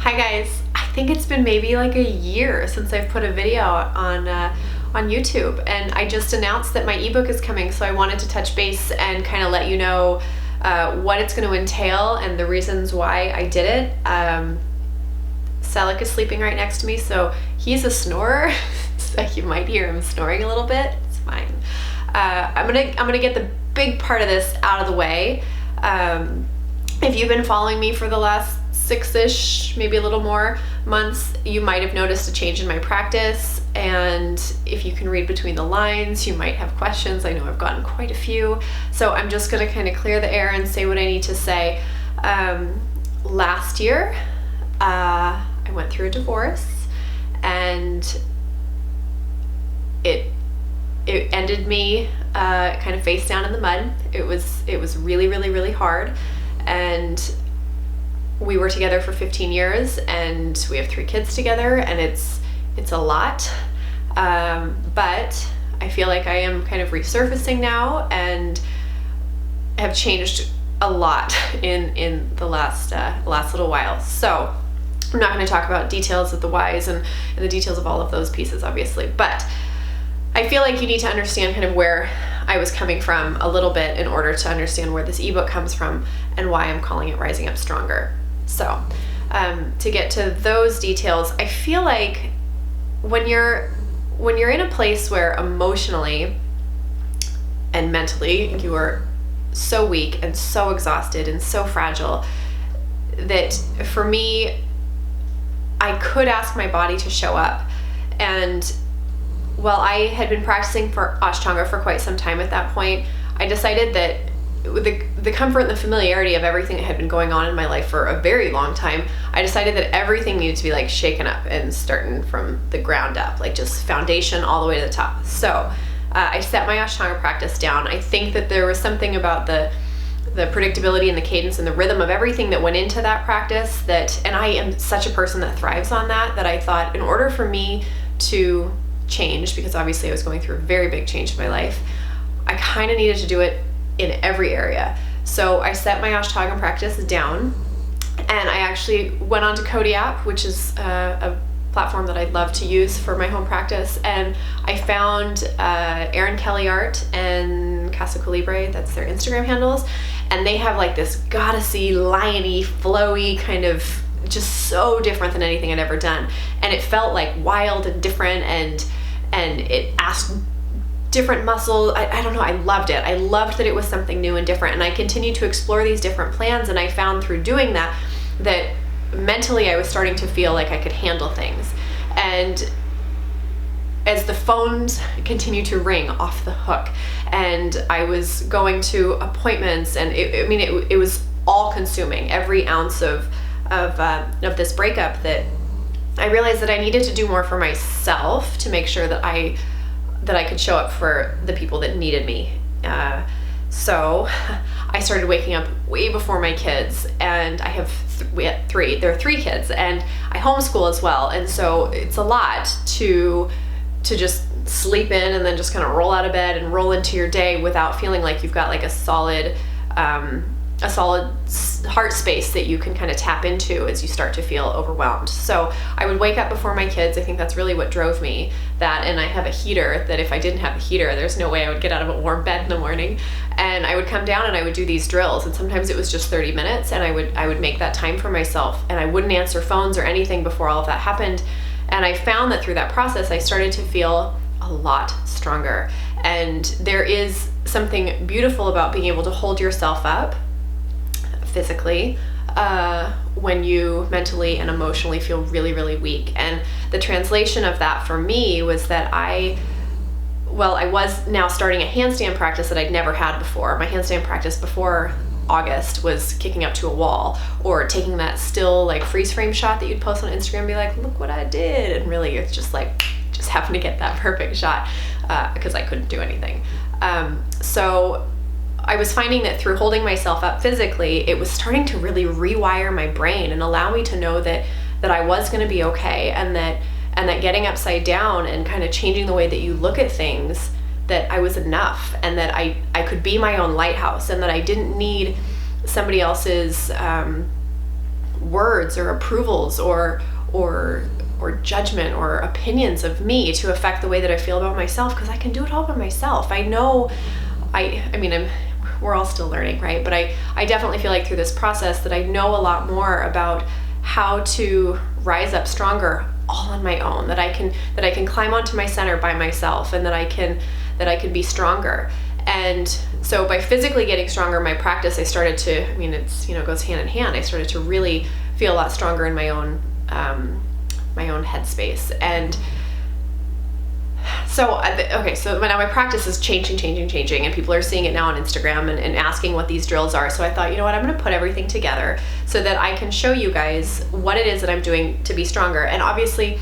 Hi guys, I think it's been maybe like a year since I've put a video on YouTube, and I just announced that my ebook is coming, so I wanted to touch base and kind of let you know what it's going to entail and the reasons why I did it. Selleck is sleeping right next to me, so he's a snorer, so you might hear him snoring a little bit. It's fine. I'm gonna get the big part of this out of the way. If you've been following me for the last 6-ish, maybe a little more months, you might have noticed a change in my practice, and if you can read between the lines, you might have questions. I know I've gotten quite a few, so I'm just going to kind of clear the air and say what I need to say. Last year, I went through a divorce, and it ended me kind of face down in the mud. It was really, really, really hard, and we were together for 15 years, and we have 3 kids together, and it's a lot. But I feel like I am kind of resurfacing now and have changed a lot in the last little while. So I'm not going to talk about details of the whys and the details of all of those pieces, obviously, but I feel like you need to understand kind of where I was coming from a little bit in order to understand where this ebook comes from and why I'm calling it Rising Up Stronger. So to get to those details, I feel like when you're in a place where emotionally and mentally you are so weak and so exhausted and so fragile, that for me, I could ask my body to show up. And while I had been practicing for Ashtanga for quite some time at that point, I decided that with the comfort and the familiarity of everything that had been going on in my life for a very long time, I decided that everything needed to be like shaken up and starting from the ground up, like just foundation all the way to the top. So I set my Ashtanga practice down. I think that there was something about the predictability and the cadence and the rhythm of everything that went into that practice and I am such a person that thrives on that I thought in order for me to change, because obviously I was going through a very big change in my life, I kind of needed to do it in every area. So I set my Ashtanga practice down, and I actually went on to Cody app, which is a platform that I'd love to use for my home practice, and I found Erin Kelly Art and Casa Colibre, that's their Instagram handles, and they have like this goddessy, liony, flowy kind of, just so different than anything I'd ever done, and it felt like wild and different, and it asked different muscles. I don't know, I loved it. I loved that it was something new and different, and I continued to explore these different plans, and I found through doing that mentally I was starting to feel like I could handle things. And as the phones continued to ring off the hook, and I was going to appointments, and it was all consuming, every ounce of this breakup, that I realized that I needed to do more for myself to make sure that I could show up for the people that needed me. So I started waking up way before my kids, and we had 3. There are 3 kids, and I homeschool as well, and so it's a lot to just sleep in and then just kind of roll out of bed and roll into your day without feeling like you've got like a solid heart space that you can kind of tap into as you start to feel overwhelmed. So I would wake up before my kids. I think that's really what drove me, that, and I have a heater that if I didn't have a heater, there's no way I would get out of a warm bed in the morning. And I would come down and I would do these drills, and sometimes it was just 30 minutes, and I would make that time for myself, and I wouldn't answer phones or anything before all of that happened. And I found that through that process, I started to feel a lot stronger. And there is something beautiful about being able to hold yourself up physically when you mentally and emotionally feel really, really weak. And the translation of that for me was that I was now starting a handstand practice that I'd never had before. My handstand practice before August was kicking up to a wall, or taking that still like freeze frame shot that you'd post on Instagram and be like, look what I did, and really it's just like happened to get that perfect shot because I couldn't do anything. So I was finding that through holding myself up physically, it was starting to really rewire my brain and allow me to know that I was going to be okay, and that getting upside down and kind of changing the way that you look at things, that I was enough, and that I could be my own lighthouse, and that I didn't need somebody else's words or approvals or judgment or opinions of me to affect the way that I feel about myself, because I can do it all by myself. I know, we're all still learning, right? But I definitely feel like through this process that I know a lot more about how to rise up stronger all on my own, that I can climb onto my center by myself, and that I can be stronger. And so by physically getting stronger in my practice, I started to, it's, goes hand in hand. I started to really feel a lot stronger in my own headspace. And so, so now my practice is changing, and people are seeing it now on Instagram and asking what these drills are. So I thought, I'm going to put everything together so that I can show you guys what it is that I'm doing to be stronger. And obviously,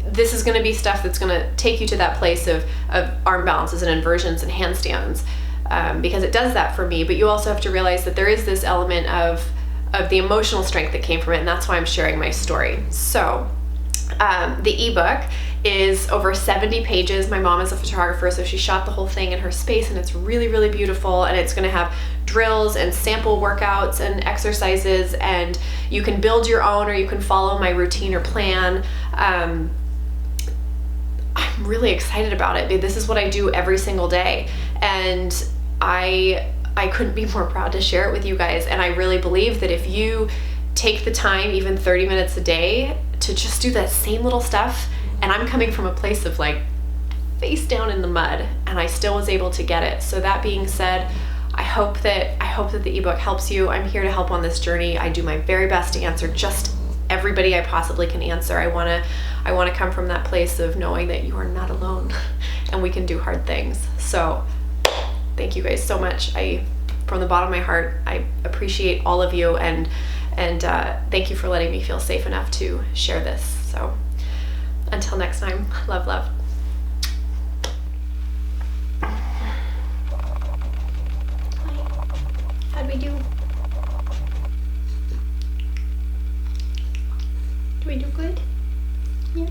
this is going to be stuff that's going to take you to that place of arm balances and inversions and handstands, because it does that for me. But you also have to realize that there is this element of the emotional strength that came from it, and that's why I'm sharing my story. So the ebook is over 70 pages. My mom is a photographer, so she shot the whole thing in her space, and it's really, really beautiful. And it's going to have drills and sample workouts and exercises, and you can build your own, or you can follow my routine or plan. I'm really excited about it. This is what I do every single day, and I couldn't be more proud to share it with you guys. And I really believe that if you take the time, even 30 minutes a day, to just do that same little stuff, and I'm coming from a place of like face down in the mud, and I still was able to get it. So that being said, I hope that the ebook helps you. I'm here to help on this journey. I do my very best to answer just everybody I possibly can answer. I want to come from that place of knowing that you are not alone and we can do hard things. So thank you guys so much. From the bottom of my heart, I appreciate all of you, and thank you for letting me feel safe enough to share this. So until next time, love. How'd we do? Do we do good? Yeah.